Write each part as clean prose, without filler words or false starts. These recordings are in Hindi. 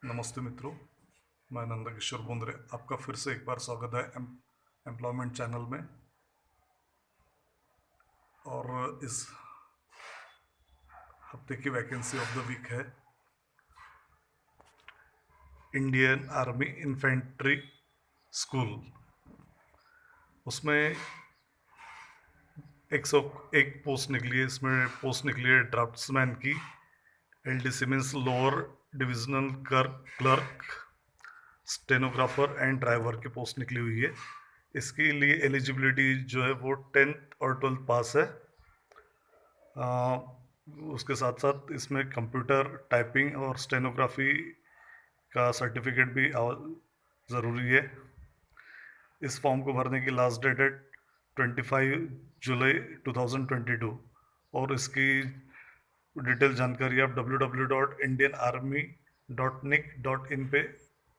नमस्ते मित्रों, मैं नंदा किशोर बोंद्रे। आपका फिर से एक बार स्वागत है एम्प्लॉयमेंट चैनल में। और इस हफ्ते की वैकेंसी ऑफ द वीक है इंडियन आर्मी इन्फेंट्री स्कूल। उसमें 101 पोस्ट निकली है। इसमें पोस्ट निकली है ड्राफ्ट्समैन की, LD means lower divisional clerk, stenographer and driver की पोस्ट निकली हुई है। इसके लिए एलिजिबिलिटी जो है वो 10th और 12th पास है। आ, उसके साथ साथ इसमें कंप्यूटर टाइपिंग और स्टेनोग्राफी का सर्टिफिकेट भी ज़रूरी है। इस फॉर्म को भरने की लास्ट डेट है 25 जुलाई 2022। और इसकी डिटेल जानकारी आप www.indianarmy.nic.in पे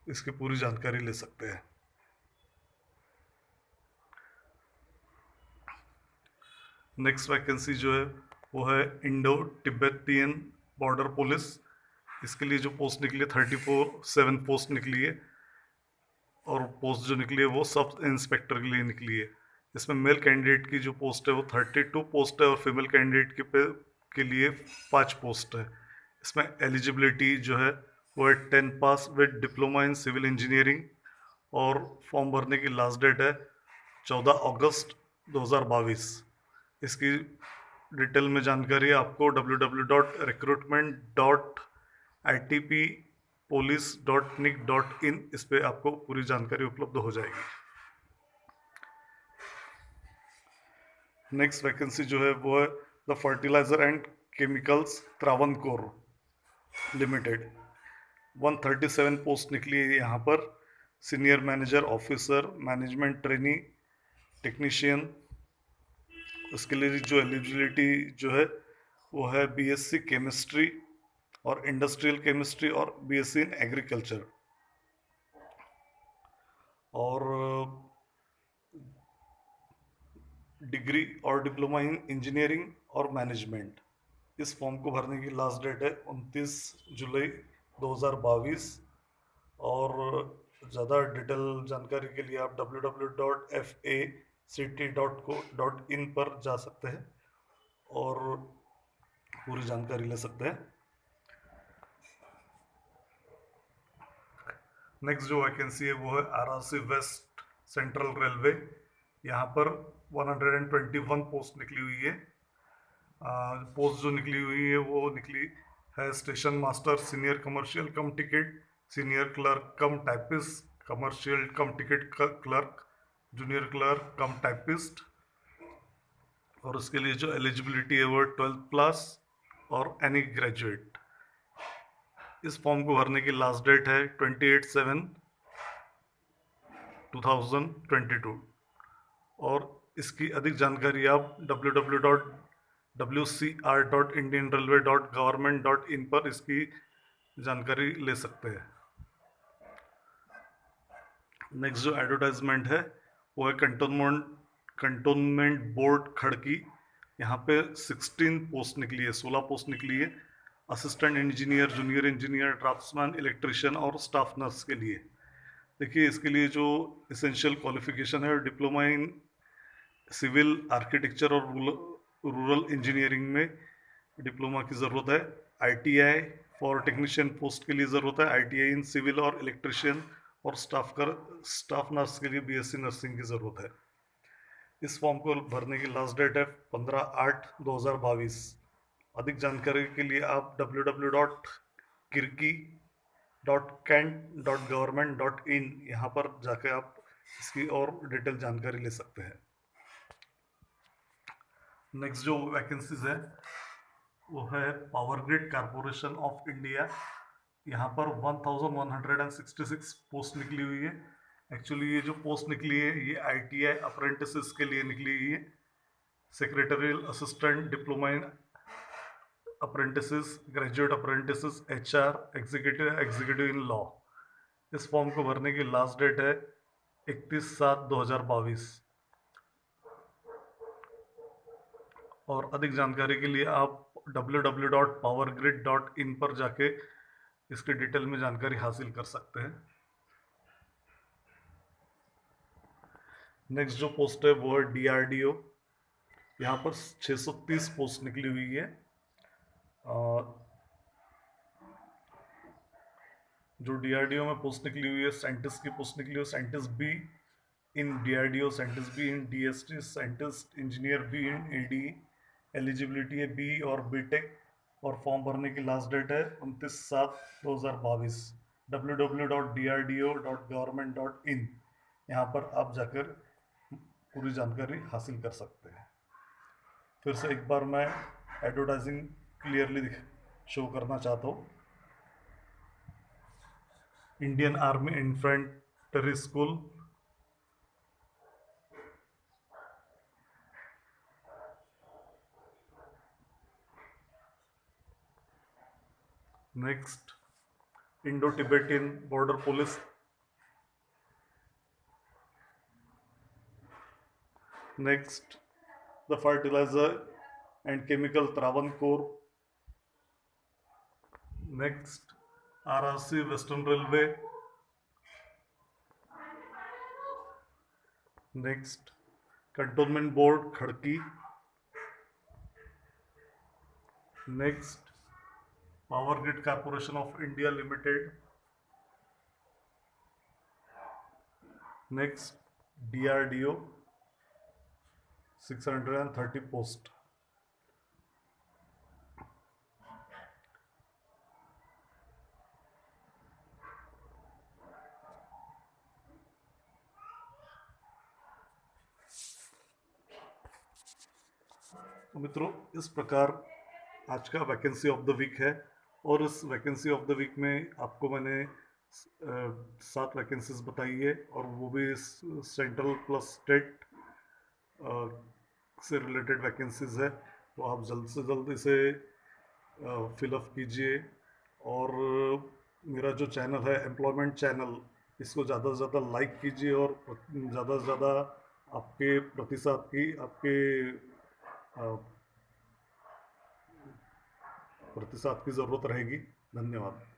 इसकी पूरी जानकारी ले सकते हैं। नेक्स्ट वैकेंसी जो है वो है इंडो तिब्बतियन बॉर्डर पुलिस। इसके लिए जो पोस्ट निकली है 34 पोस्ट निकली है। और पोस्ट जो निकली है वो सब इंस्पेक्टर के लिए निकली है। इसमें मेल कैंडिडेट की जो पोस्ट है वो 32 पोस्ट है और फीमेल कैंडिडेट के लिए 5 पोस्ट है। इसमें एलिजिबिलिटी जो है वो है 10 pass with diploma in civil engineering. और फॉर्म भरने की लास्ट डेट है 14 अगस्त 2022। इसकी डिटेल में जानकारी आपको www.recruitment.itppolice.nic.in इस पे आपको पूरी जानकारी उपलब्ध हो जाएगी। नेक्स्ट वैकेंसी जो है वो है the fertiliser and chemicals Travancore limited. 137 post निकली है यहाँ पर। Senior manager, officer, management trainee, technician. उसके लिए जो एलिजिबिलिटी जो है वो है BSc केमिस्ट्री और इंडस्ट्रियल केमिस्ट्री और BSc इन एग्रीकल्चर। और डिग्री और डिप्लोमा इन इंजीनियरिंग और मैनेजमेंट। इस फॉर्म को भरने की लास्ट डेट है 29 जुलाई 2022। और ज़्यादा डिटेल जानकारी के लिए आप www.fact.co.in पर जा सकते हैं और पूरी जानकारी ले सकते हैं। नेक्स्ट जो वैकेंसी है वो है RRC वेस्ट सेंट्रल रेलवे। यहाँ पर 121 पोस्ट निकली हुई है। पोस्ट जो निकली हुई है वो निकली है स्टेशन मास्टर, सीनियर कमर्शियल कम टिकट, सीनियर क्लर्क कम टाइपिस्ट, कमर्शियल कम टिकट क्लर्क, जूनियर क्लर्क कम टाइपिस्ट। और उसके लिए जो एलिजिबिलिटी है वो 12th प्लस और एनी ग्रेजुएट। इस फॉर्म को भरने की लास्ट डेट है 28/7/2022। और इसकी अधिक जानकारी आप www.wcr.indianrailway.government.in पर इसकी जानकारी ले सकते हैं। नेक्स्ट जो एडवर्टाइजमेंट है वो है कंटोनमेंट बोर्ड खड़की। यहाँ पे 16 पोस्ट निकली है, 16 पोस्ट निकली है। Assistant engineer, junior engineer, draughtsman, electrician और स्टाफ नर्स के लिए। देखिए, इसके लिए जो इसेंशियल क्वालिफिकेशन है डिप्लोमा इन सिविल आर्किटेक्चर और रूरल इंजीनियरिंग में डिप्लोमा की ज़रूरत है। ITI फॉर टेक्नीशियन पोस्ट के लिए ज़रूरत है। ITI इन सिविल और इलेक्ट्रिशियन और स्टाफ नर्स के लिए BSc नर्सिंग की ज़रूरत है। इस फॉर्म को भरने की लास्ट डेट है 15/8/2022। अधिक जानकारी के लिए आप www.kirki.kent.government.in यहाँ पर जाकर आप इसकी और डिटेल जानकारी ले सकते हैं। नेक्स्ट जो वैकेंसीज है वो है power grid corporation of India. यहाँ पर 1166 पोस्ट निकली हुई है। एक्चुअली ये जो पोस्ट निकली है ये ITI अप्रेंटिस के लिए निकली हुई है। Secretarial assistant, diploma in apprentice, graduate apprentice, HR, executive in law. इस फॉर्म को भरने की लास्ट डेट है 31/7/2022। और अधिक जानकारी के लिए आप www.powergrid.in पर जाके इसके डिटेल में जानकारी हासिल कर सकते हैं। नेक्स्ट जो पोस्ट है वो है DRDO। यहाँ पर 630 पोस्ट निकली हुई है। जो DRDO में पोस्ट निकली हुई है, साइंटिस्ट की पोस्ट निकली हुई है, scientist be in DRDO, scientist be in DST, scientist engineer be in AD। Eligibility है बी और बीटेक, और फॉर्म भरने की लास्ट डेट है 29/7/2022। www.drdo.government.in, यहाँ पर आप जाकर पूरी जानकारी हासिल कर सकते हैं। फिर से एक बार मैं एडवर्टाइजिंग क्लियरली शो करना चाहता हूँ। Indian army infantry school, next Indo Tibetan border police, next the fertiliser and chemical Travancore, next RRC western railway, next cantonment board Khadki, next power grid corporation of India limited, next DRDO 630 post. तो मित्रों, इस प्रकार आज का वैकेंसी ऑफ द वीक है, और इस वैकेंसी ऑफ द वीक में आपको मैंने 7 वैकेंसीज बताई है, और वो भी सेंट्रल प्लस स्टेट से रिलेटेड वैकेंसीज है। तो आप जल्द से जल्द इसे फिलअप कीजिए, और मेरा जो चैनल है एम्प्लॉयमेंट चैनल, इसको ज़्यादा से ज़्यादा लाइक कीजिए, और ज़्यादा से ज़्यादा आपके प्रतिशत की ज़रूरत रहेगी। धन्यवाद।